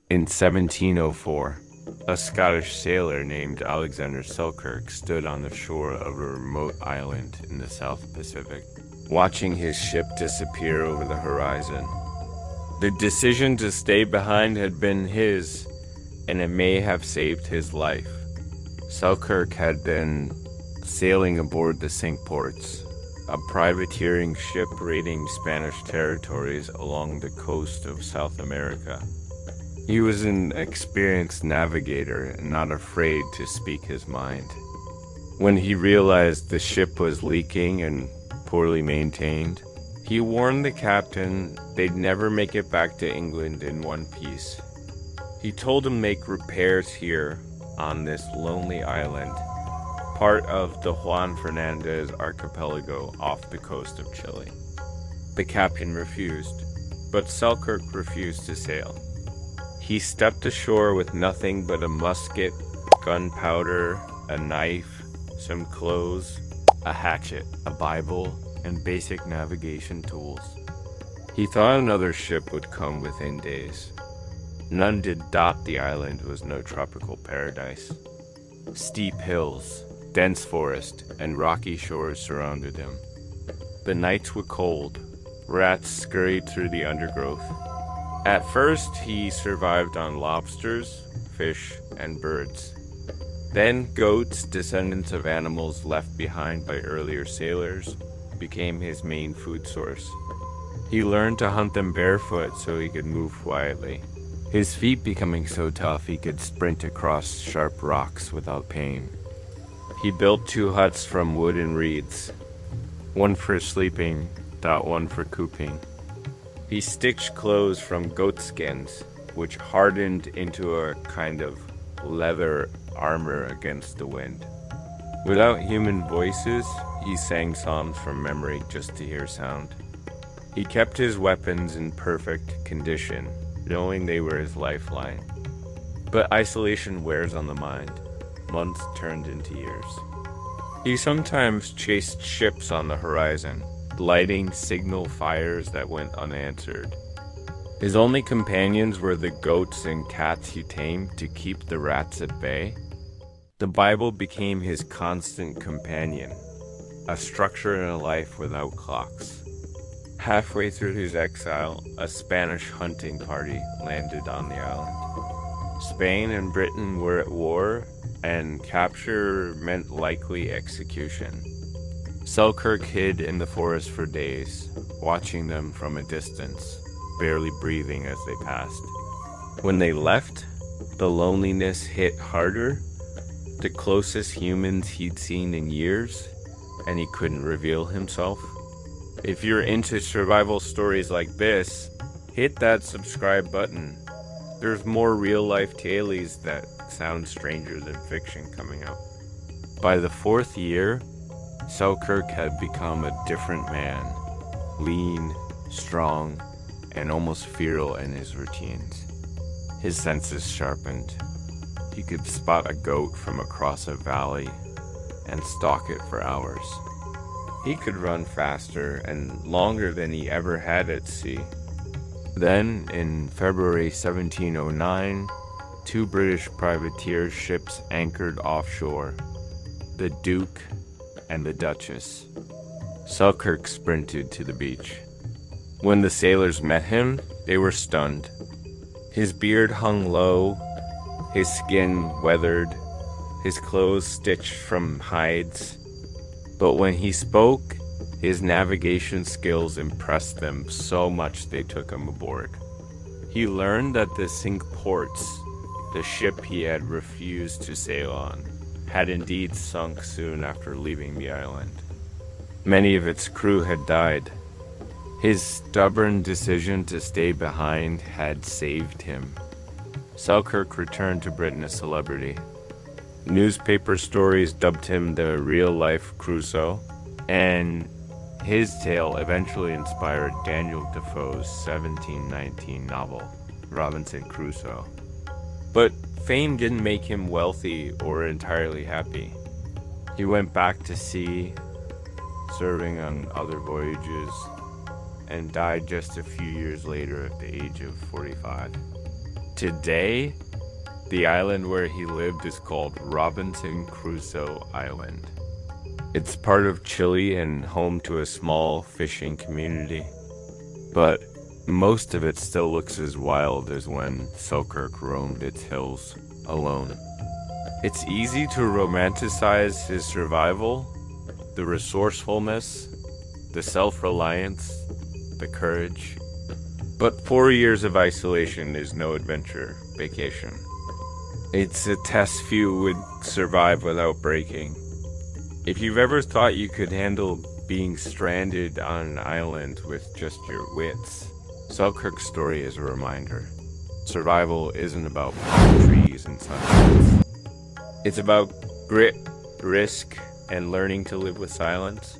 In 1704, a Scottish sailor named Alexander Selkirk stood on the shore of a remote island in the South Pacific, watching his ship disappear over the horizon. The decision to stay behind had been his, and it may have saved his life. Selkirk had been sailing aboard the Cinque Ports, a privateering ship raiding Spanish territories along the coast of South America. He was an experienced navigator and not afraid to speak his mind. When he realized the ship was leaking and poorly maintained, he warned the captain they'd never make it back to England in one piece. He told him make repairs here on this lonely island, part of the Juan Fernandez archipelago off the coast of Chile. The captain refused, but Selkirk refused to sail. He stepped ashore with nothing but a musket, gunpowder, a knife, some clothes, a hatchet, a Bible, and basic navigation tools. He thought another ship would come within days. None did dot the island was no tropical paradise. Steep hills, dense forest, and rocky shores surrounded him. The nights were cold. Rats scurried through the undergrowth. At first, he survived on lobsters, fish, and birds. Then goats, descendants of animals left behind by earlier sailors, became his main food source. He learned to hunt them barefoot so he could move quietly, his feet becoming so tough he could sprint across sharp rocks without pain. He built 2 huts from wood and reeds, one for sleeping, one for cooping. He stitched clothes from goat skins, which hardened into a kind of leather armor against the wind. Without human voices, he sang psalms from memory just to hear sound. He kept his weapons in perfect condition, knowing they were his lifeline. But isolation wears on the mind. Months turned into years. He sometimes chased ships on the horizon, lighting signal fires that went unanswered. His only companions were the goats and cats he tamed to keep the rats at bay. The Bible became his constant companion, a structure in a life without clocks. Halfway through his exile, a Spanish hunting party landed on the island. Spain and Britain were at war, and capture meant likely execution. Selkirk hid in the forest for days, watching them from a distance, barely breathing as they passed. When they left, the loneliness hit harder, the closest humans he'd seen in years, and he couldn't reveal himself. If you're into survival stories like this, hit that subscribe button. There's more real-life tales that sound stranger than fiction coming out. By the 4th year, Selkirk had become a different man, lean, strong, and almost feral in his routines. His senses sharpened. He could spot a goat from across a valley and stalk it for hours. He could run faster and longer than he ever had at sea. Then, in February 1709, 2 British privateer ships anchored offshore, the Duke and the Duchess. Selkirk sprinted to the beach. When the sailors met him, they were stunned. His beard hung low, his skin weathered, his clothes stitched from hides. But when he spoke, his navigation skills impressed them so much they took him aboard. He learned that the Cinque Ports, the ship he had refused to sail on, had indeed sunk soon after leaving the island. Many of its crew had died. His stubborn decision to stay behind had saved him. Selkirk returned to Britain a celebrity. Newspaper stories dubbed him the real-life Crusoe, and his tale eventually inspired Daniel Defoe's 1719 novel, Robinson Crusoe. But fame didn't make him wealthy or entirely happy. He went back to sea, serving on other voyages, and died just a few years later at the age of 45. Today, the island where he lived is called Robinson Crusoe Island. It's part of Chile and home to a small fishing community, but most of it still looks as wild as when Selkirk roamed its hills alone. It's easy to romanticize his survival, the resourcefulness, the self-reliance, the courage. But 4 years of isolation is no adventure vacation. It's a test few would survive without breaking. If you've ever thought you could handle being stranded on an island with just your wits, Selkirk's story is a reminder. Survival isn't about palm trees and sunsets. It's about grit, risk, and learning to live with silence.